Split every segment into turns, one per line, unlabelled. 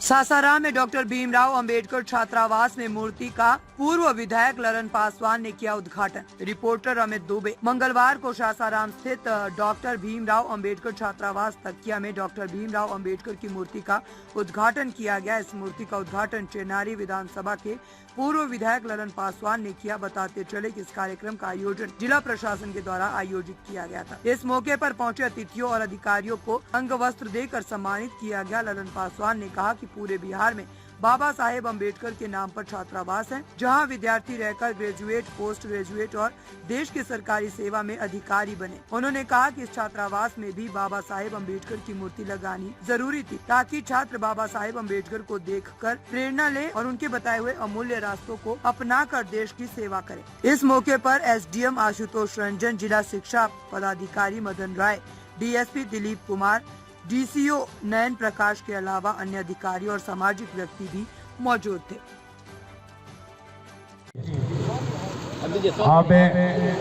सासाराम में डॉक्टर भीमराव अंबेडकर छात्रावास में मूर्ति का पूर्व विधायक ललन पासवान ने किया उद्घाटन। रिपोर्टर अमित दुबे। मंगलवार को सासाराम स्थित डॉक्टर भीमराव अंबेडकर छात्रावास तकिया में डॉक्टर भीमराव अंबेडकर की मूर्ति का उद्घाटन किया गया। इस मूर्ति का उद्घाटन चेनारी विधानसभा के पूर्व विधायक ललन पासवान ने किया। बताते चले कि इस कार्यक्रम का आयोजन जिला प्रशासन के द्वारा आयोजित किया गया था। इस मौके पर पहुंचे अतिथियों और अधिकारियों को अंग वस्त्र देकर सम्मानित किया गया। ललन पासवान ने कहा कि पूरे बिहार में बाबा साहेब अम्बेडकर के नाम पर छात्रावास हैं, जहां विद्यार्थी रहकर ग्रेजुएट, पोस्ट ग्रेजुएट और देश की सरकारी सेवा में अधिकारी बने। उन्होंने कहा कि इस छात्रावास में भी बाबा साहेब अम्बेडकर की मूर्ति लगानी जरूरी थी, ताकि छात्र बाबा साहेब अम्बेडकर को देखकर प्रेरणा ले और उनके बताए हुए अमूल्य रास्तों को अपनाकर देश की सेवा करें। इस मौके पर एसडीएम आशुतोष रंजन, जिला शिक्षा पदाधिकारी मदन राय, डीएसपी दिलीप कुमार, डीसीओ नयन प्रकाश के अलावा अन्य अधिकारी और सामाजिक व्यक्ति भी मौजूद थे।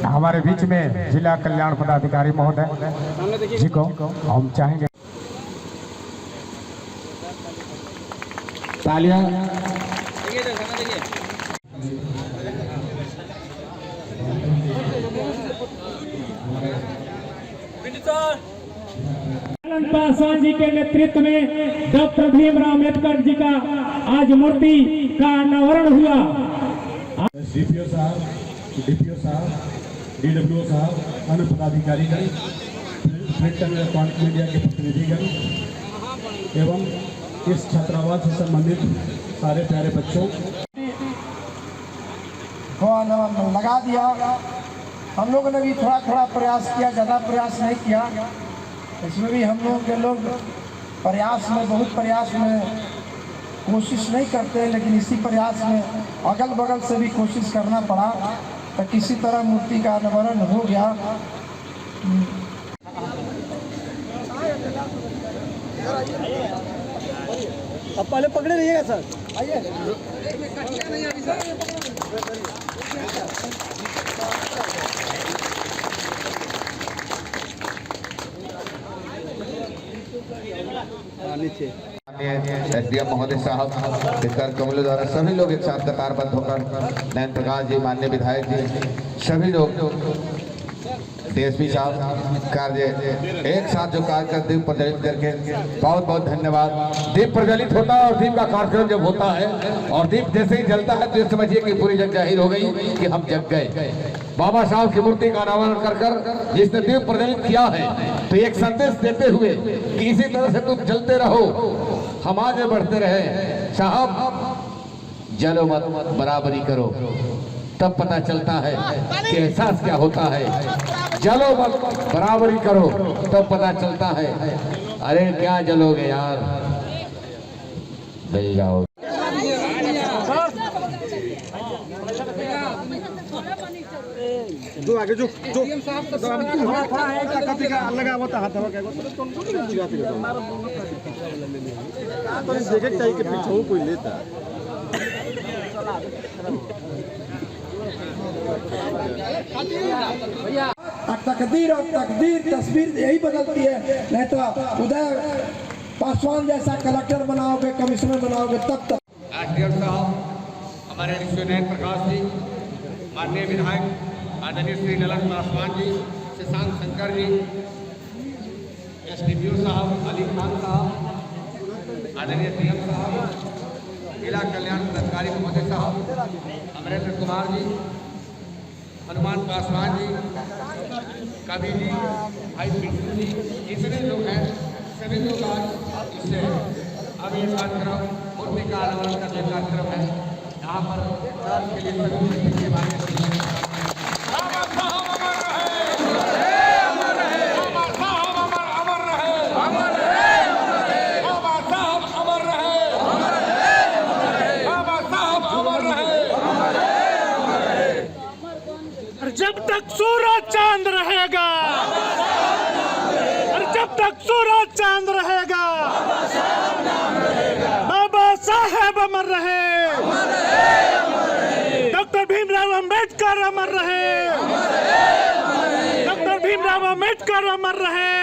हमारे बीच में जिला कल्याण पदाधिकारी महोदय जी को हम चाहेंगे तालियां।
ललन पासवान जी के नेतृत्व में डॉक्टर भीमराव अम्बेडकर जी का आज मूर्ति का अनावरण हुआ।
डीपीओ साहब, डीडब्ल्यूओ साहब, अन्य पदाधिकारीगण, प्रिंट एंड इलेक्ट्रॉनिक मीडिया के प्रतिनिधिगण एवं इस छात्रावास से संबंधित सारे प्यारे बच्चों
को लगा दिया। हम लोगों ने भी थोड़ा प्रयास किया, ज़्यादा प्रयास नहीं किया। इसमें भी हम लोग के प्रयास में बहुत प्रयास में कोशिश नहीं करते, लेकिन इसी प्रयास में अगल बगल से भी कोशिश करना पड़ा, तो किसी तरह मूर्ति का अनावरण हो गया।
अब पहले पकड़े रहिएगा सर, आइए।
एसडीएम महोदय साहब, विकार कमल द्वारा सभी लोग एक साथ कतारबद्ध होकर, नयन प्रकाश जी, माननीय विधायक जी, सभी लोग, डीएसपी साहब, कार्य एक साथ जो कार्य कर दीप प्रज्वलित करके बहुत बहुत धन्यवाद। दीप प्रज्वलित होता है और दीप का कार्यक्रम जब होता है और दीप जैसे ही जलता है तो ये समझिए कि पूरी जग जाहिर हो गई कि हम जग गए। बाबा साहब की मूर्ति का अनावरण कर जिसने दीप प्रज्वलित किया है, तो एक संदेश देते हुए कि इसी तरह से तुम चलते रहो, हम आगे बढ़ते रहे। साहब जलो मत, बराबरी करो, तब पता चलता है कि एहसास क्या होता है। जलो मत, बराबरी करो, तब पता चलता है। अरे क्या जलोगे यार, जल जाओ।
जो आगे जो खड़ा है क्या कभी का लगा होता हाथ हवा क्या तो देखे चाहिए कि पीछे कोई लेता
तकदीर और तकदीर तस्वीर यही बदलती है, नहीं तो उदय पासवान जैसा कलेक्टर बनाओगे, कमिश्नर बनाओगे, तब तक।
एसडीएम साहब, हमारे नयन प्रकाश जी, माननीय विधायक आदरणीय श्री ललन पासवान जी, शशांक शंकर जी, एसडीपीओ साहब, अली खान साहब, आदरणीय सीएम साहब, जिला कल्याण पदाधिकारी महोदय साहब, अमरेंद्र कुमार जी, हनुमान पासवान जी, कवि जी, भाई पिंटू जी, जितने लोग हैं सभी लोग आज इससे अब ये कार्यक्रम मूर्ति का अनावरण का जो कार्यक्रम है यहाँ पर के लिए
जब तक सूरज चांद रहेगा, और जब तक सूरज चांद रहेगा, बाबा साहेब अमर रहे, डॉक्टर भीमराव अम्बेडकर अमर रहे, डॉक्टर भीमराव अम्बेडकर अमर रहे।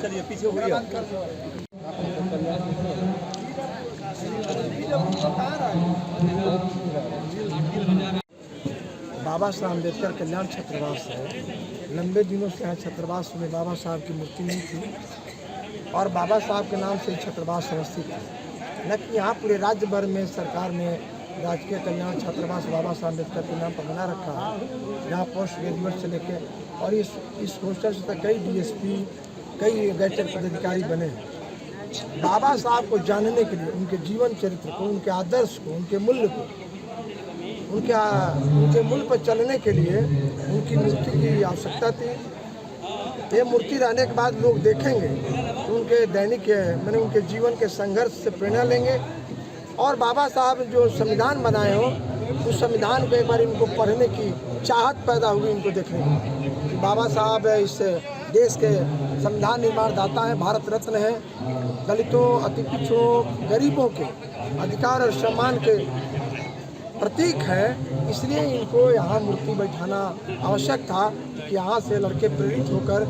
चलिए पीछे हो गया।
बाबा साहब अम्बेडकर कल्याण छात्रावास है। लंबे दिनों से यहाँ छात्रावास में बाबा साहब की मूर्ति नहीं थी और बाबा साहब के नाम से छात्रावास अवस्थित है। न कि यहाँ पूरे राज्य भर में सरकार ने राजकीय कल्याण छात्रावास बाबा साहब अम्बेडकर के नाम पर बना रखा है। यहाँ पोस्ट ग्रेजुएट से लेके और इस हॉस्टल से तक कई DSP, कई गैजेटेड पदाधिकारी बने हैं। बाबा साहब को जानने के लिए, उनके जीवन चरित्र को, उनके आदर्श को, उनके मूल्य को, उनके मूल्य पर चलने के लिए उनकी मूर्ति की आवश्यकता थी। ये मूर्ति रहने के बाद लोग देखेंगे तो उनके दैनिक मैंने उनके जीवन के संघर्ष से प्रेरणा लेंगे और बाबा साहब जो संविधान बनाए हो उस संविधान को एक बार इनको पढ़ने की चाहत पैदा हुई, इनको देखने की। बाबा साहब इस देश के संविधान निर्माणदाता हैं, भारत रत्न हैं, दलितों, अति पिछड़ों, गरीबों के अधिकार और सम्मान के प्रतीक है। इसलिए इनको यहाँ मूर्ति बैठाना आवश्यक था कि यहाँ से लड़के प्रेरित होकर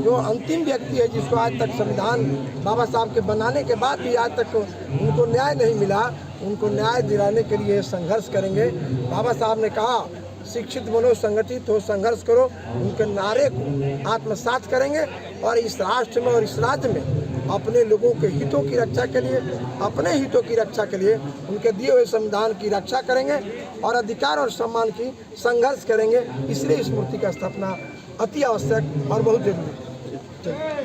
जो अंतिम व्यक्ति है जिसको आज तक संविधान बाबा साहब के बनाने के बाद भी आज तक उनको न्याय नहीं मिला, उनको न्याय दिलाने के लिए संघर्ष करेंगे। बाबा साहब ने कहा शिक्षित बनो, संगठित हो, संघर्ष करो। उनके नारे को आत्मसात करेंगे और इस राष्ट्र में और इस राज्य में अपने लोगों के हितों की रक्षा के लिए, अपने हितों की रक्षा के लिए उनके दिए हुए संविधान की रक्षा करेंगे और अधिकार और सम्मान की संघर्ष करेंगे। इसलिए इस मूर्ति का स्थापना अति आवश्यक और बहुत जरूरी है।